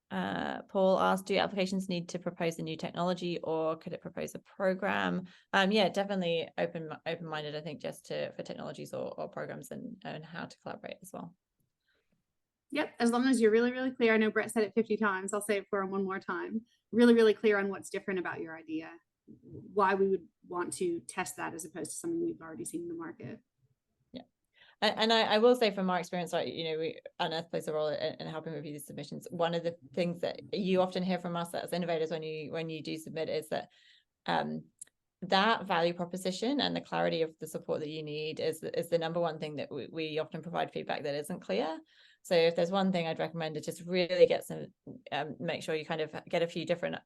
Paul asked, do applications need to propose a new technology or could it propose a program? Yeah, definitely open-minded, I think, just for technologies or programs and how to collaborate as well. Yep, as long as you're really, really clear. I know Brett said it 50 times. I'll say it for him one more time. Really, really clear on what's different about your idea, why we would want to test that as opposed to something we've already seen in the market. Yeah, and I will say from our experience, right, Unearth plays a role in helping review these submissions. One of the things that you often hear from us as innovators when you do submit is that that value proposition and the clarity of the support that you need is the number one thing that we often provide feedback that isn't clear. So if there's one thing I'd recommend is just really get some, make sure you kind of get a few different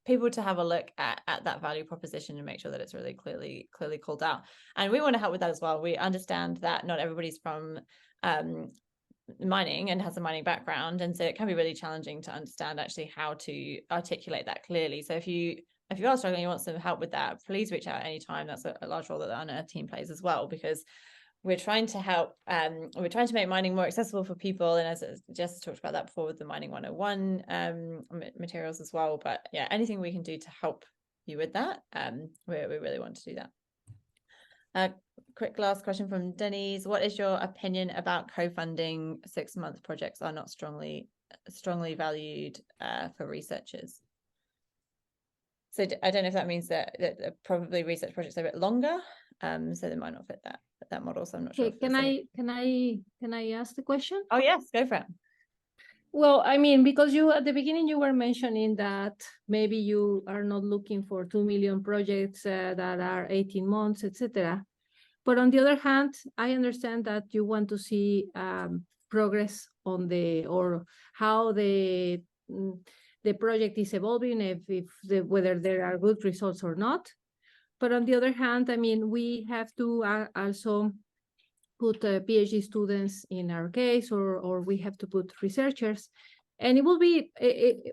people to have a look at that value proposition and make sure that it's really clearly called out. And we want to help with that as well. We understand that not everybody's from mining and has a mining background, and so it can be really challenging to understand actually how to articulate that clearly. So if you are struggling, you want some help with that, please reach out anytime. That's a large role that the Unearth team plays as well, because we're trying to help, we're trying to make mining more accessible for people. And as Jess talked about that before with the Mining 101 materials as well. But yeah, anything we can do to help you with that, we really want to do that. Quick last question from Denise. What is your opinion about co-funding 6-month projects are not strongly valued for researchers? So I don't know if that means that probably research projects are a bit longer, so they might not fit that model. So I'm not sure. Can I ask the question? Oh yes, go for it. Well, I mean, because you at the beginning you were mentioning that maybe you are not looking for 2 million projects that are 18 months, etc. But on the other hand, I understand that you want to see progress on how the project is evolving, whether there are good results or not. But on the other hand, I mean, we have to also put PhD students in our case, or we have to put researchers. And it will be,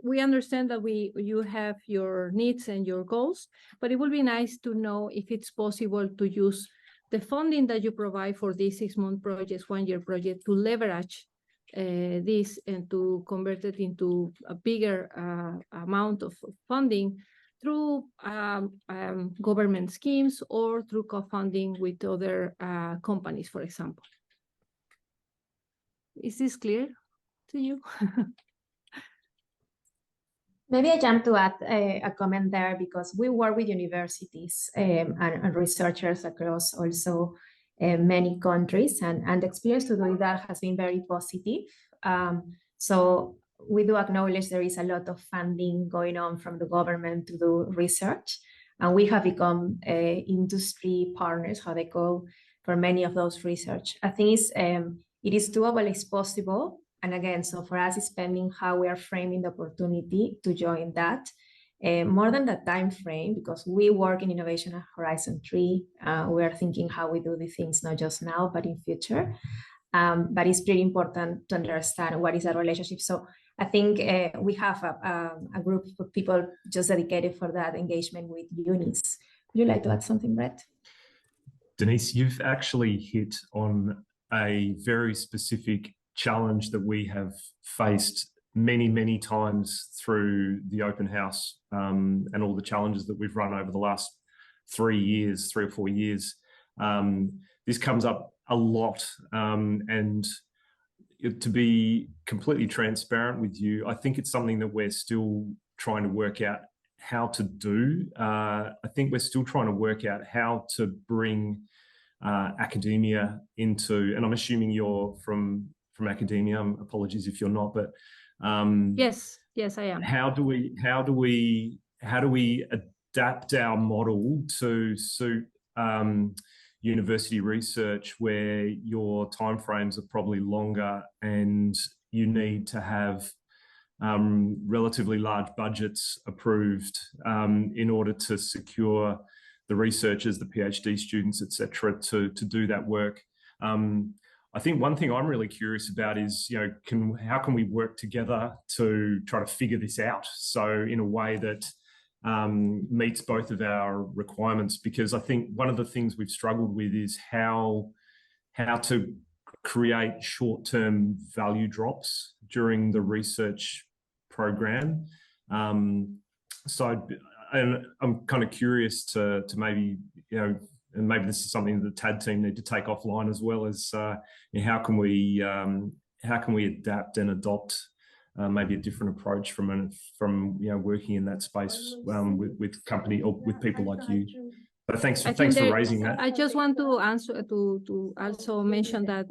we understand that you have your needs and your goals, but it will be nice to know if it's possible to use the funding that you provide for these 6-month projects, 1-year project, to leverage this and to convert it into a bigger amount of funding through government schemes or through co-funding with other companies, for example. Is this clear to you? Maybe I jump to add a comment there, because we work with universities and researchers across also many countries, and the experience to do that has been very positive. So we do acknowledge there is a lot of funding going on from the government to do research, And we have become industry partners, how they call, for many of those research. I think it is doable, it's possible. And again, so for us, it's pending how we are framing the opportunity to join that. More than the time frame, because we work in innovation at Horizon 3, we are thinking how we do the things not just now, but in future. But it's pretty important to understand what is our relationship. So I think we have a group of people just dedicated for that engagement with unis. Would you like to add something, Brett? Denise, you've actually hit on a very specific challenge that we have faced many, many times through the open house and all the challenges that we've run over the last 3 or 4 years. This comes up a lot, and to be completely transparent with you, I think it's something that we're still trying to work out how to do. I think we're still trying to work out how to bring academia into, and I'm assuming you're from academia. Apologies if you're not, but Yes, I am. How do we adapt our model to suit university research where your timeframes are probably longer and you need to have relatively large budgets approved in order to secure the researchers, the PhD students, etc., to do that work. I think one thing I'm really curious about is, how can we work together to try to figure this out? So in a way that meets both of our requirements, because I think one of the things we've struggled with is how to create short-term value drops during the research program. So I'm kind of curious to maybe, and maybe this is something that the TAD team need to take offline as well, as how can we adapt and adopt maybe a different approach from working in that space with company or with people like you. But thanks for raising that. I just want to answer to also mention that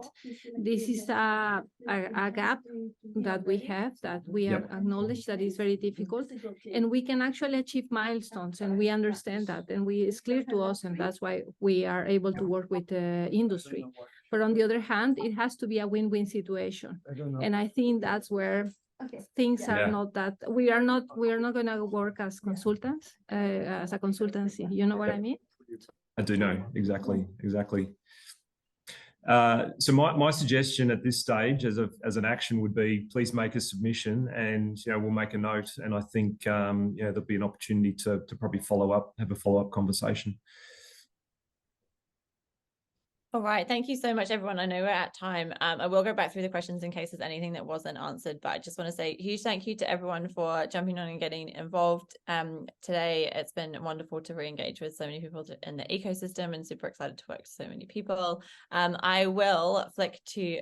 this is a gap that we have, that we acknowledge that is very difficult, and we can actually achieve milestones, and we understand that, and it's clear to us, and that's why we are able to work with the industry. But on the other hand, it has to be a win-win situation, and I think that's where things are not that we are not going to work as consultants, as a consultancy. You know what I mean? I do know exactly. So my suggestion at this stage, as an action, would be please make a submission, and we'll make a note. And I think there'll be an opportunity to probably have a follow-up conversation. All right, thank you so much, everyone. I know we're at time. I will go back through the questions in case there's anything that wasn't answered, but I just want to say a huge thank you to everyone for jumping on and getting involved today. It's been wonderful to re-engage with so many people in the ecosystem, and super excited to work with so many people. I will flick to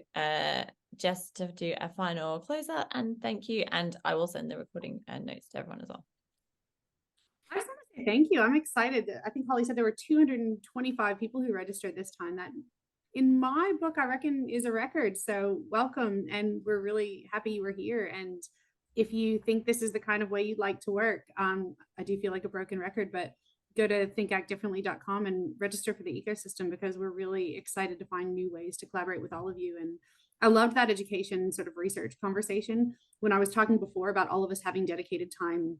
Jess to do a final closeout and thank you, and I will send the recording and notes to everyone as well. I just want to say thank you. I'm excited. I think Holly said there were 225 people who registered this time. That, in my book, I reckon is a record. So welcome, and we're really happy you were here. And if you think this is the kind of way you'd like to work, I do feel like a broken record, but go to thinkactdifferently.com and register for the ecosystem, because we're really excited to find new ways to collaborate with all of you. And I loved that education sort of research conversation when I was talking before about all of us having dedicated time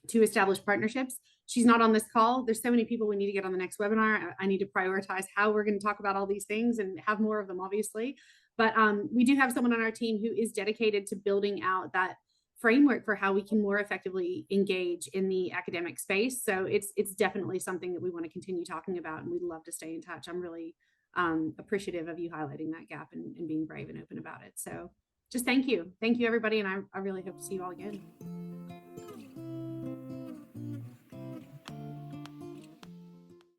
to establish partnerships. She's not on this call. There's so many people we need to get on the next webinar. I need to prioritize how we're going to talk about all these things and have more of them, obviously. But we do have someone on our team who is dedicated to building out that framework for how we can more effectively engage in the academic space. So it's definitely something that we want to continue talking about, and we'd love to stay in touch. I'm really appreciative of you highlighting that gap and being brave and open about it. So just thank you. Thank you, everybody. And I really hope to see you all again.